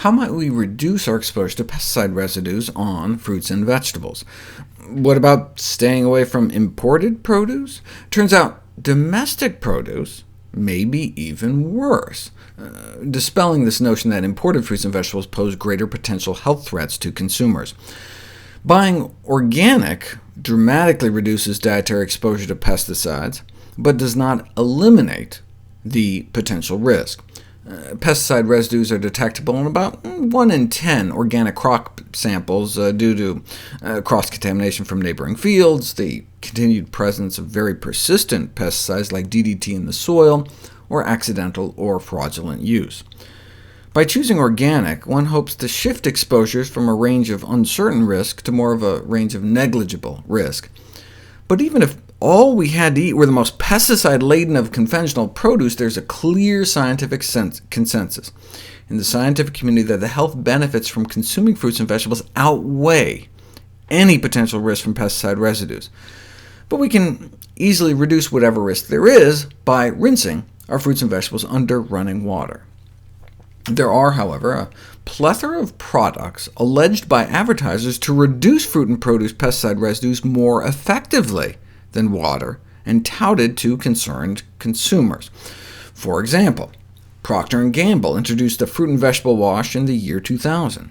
how might we reduce our exposure to pesticide residues on fruits and vegetables? What about staying away from imported produce? Turns out domestic produce may be even worse, dispelling this notion that imported fruits and vegetables pose greater potential health threats to consumers. Buying organic dramatically reduces dietary exposure to pesticides, but does not eliminate the potential risk. Pesticide residues are detectable in about 1 in 10 organic crop samples due to cross-contamination from neighboring fields, the continued presence of very persistent pesticides like DDT in the soil, or accidental or fraudulent use. By choosing organic, one hopes to shift exposures from a range of uncertain risk to more of a range of negligible risk. But even if all we had to eat were the most pesticide-laden of conventional produce, there's a clear scientific consensus in the scientific community that the health benefits from consuming fruits and vegetables outweigh any potential risk from pesticide residues. But we can easily reduce whatever risk there is by rinsing our fruits and vegetables under running water. There are, however, a plethora of products alleged by advertisers to reduce fruit and produce pesticide residues more effectively than water, and touted to concerned consumers. For example, Procter & Gamble introduced a fruit and vegetable wash in the year 2000.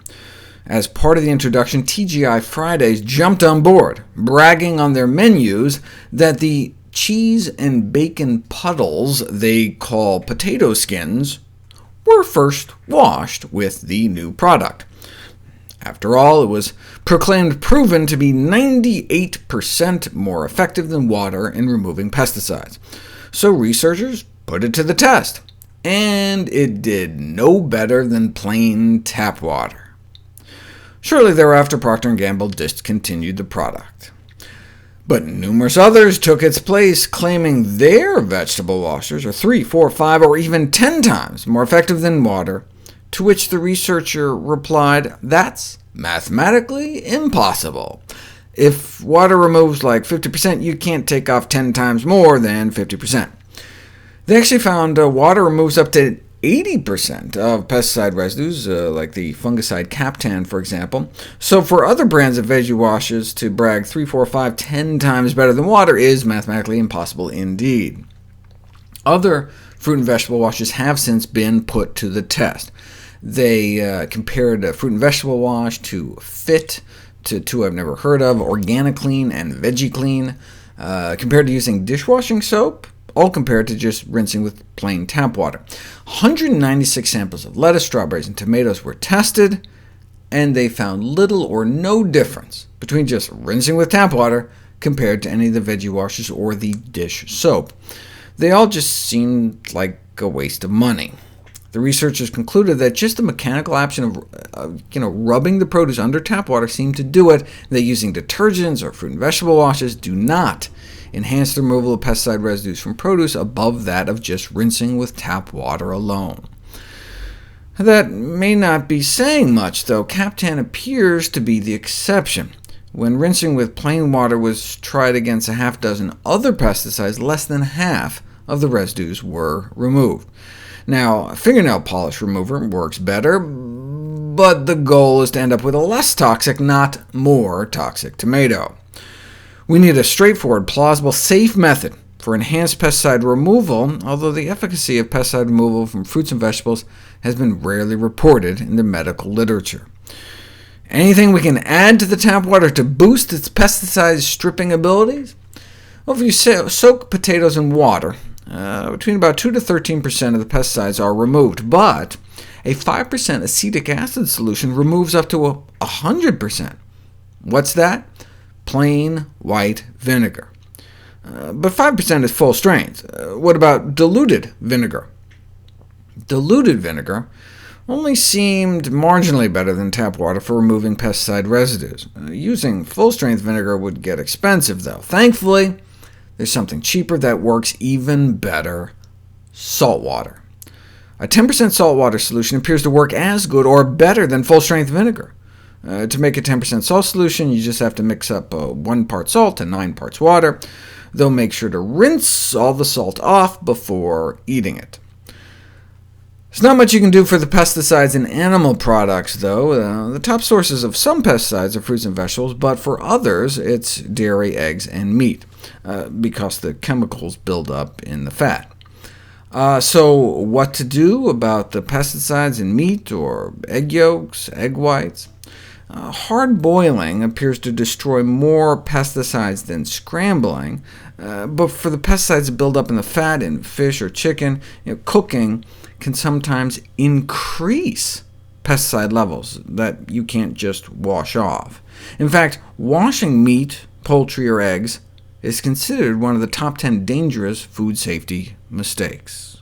As part of the introduction, TGI Fridays jumped on board, bragging on their menus that the cheese and bacon puddles they call potato skins were first washed with the new product. After all, it was proclaimed proven to be 98% more effective than water in removing pesticides. So researchers put it to the test, and it did no better than plain tap water. Shortly thereafter, Procter & Gamble discontinued the product. But numerous others took its place, claiming their vegetable washers are 3, 4, 5, or even 10 times more effective than water, to which the researcher replied, "That's mathematically impossible. If water removes like 50%, you can't take off 10 times more than 50%. They actually found water removes up to 80% of pesticide residues, like the fungicide Captan, for example. So for other brands of veggie washes to brag 3, 4, 5, 10 times better than water is mathematically impossible indeed. Other fruit and vegetable washes have since been put to the test. They compared a fruit and vegetable wash to FIT, to two I've never heard of, OrganiClean and VeggieClean, compared to using dishwashing soap, all compared to just rinsing with plain tap water. 196 samples of lettuce, strawberries, and tomatoes were tested, and they found little or no difference between just rinsing with tap water compared to any of the veggie washes or the dish soap. They all just seemed like a waste of money. The researchers concluded that just the mechanical action of rubbing the produce under tap water seemed to do it, that using detergents or fruit and vegetable washes do not enhance the removal of pesticide residues from produce above that of just rinsing with tap water alone. That may not be saying much, though. Captan appears to be the exception. When rinsing with plain water was tried against a half dozen other pesticides, less than half of the residues were removed. Now, a fingernail polish remover works better, but the goal is to end up with a less toxic, not more toxic tomato. We need a straightforward, plausible, safe method for enhanced pesticide removal, although the efficacy of pesticide removal from fruits and vegetables has been rarely reported in the medical literature. Anything we can add to the tap water to boost its pesticide-stripping abilities? Well, if you soak potatoes in water, between about 2 to 13% of the pesticides are removed, but a 5% acetic acid solution removes up to 100%. What's that? Plain white vinegar. But 5% is full strength. What about diluted vinegar? Diluted vinegar only seemed marginally better than tap water for removing pesticide residues. Using full-strength vinegar would get expensive, though. Thankfully, there's something cheaper that works even better: salt water. A 10% salt water solution appears to work as good or better than full-strength vinegar. To make a 10% salt solution, you just have to mix up 1 part salt to 9 parts water, though make sure to rinse all the salt off before eating it. There's not much you can do for the pesticides in animal products, though. The top sources of some pesticides are fruits and vegetables, but for others it's dairy, eggs, and meat, because the chemicals build up in the fat. So what to do about the pesticides in meat or egg yolks, egg whites? Hard boiling appears to destroy more pesticides than scrambling, but for the pesticides that build up in the fat in fish or chicken, cooking can sometimes increase pesticide levels that you can't just wash off. In fact, washing meat, poultry, or eggs is considered one of the top 10 dangerous food safety mistakes.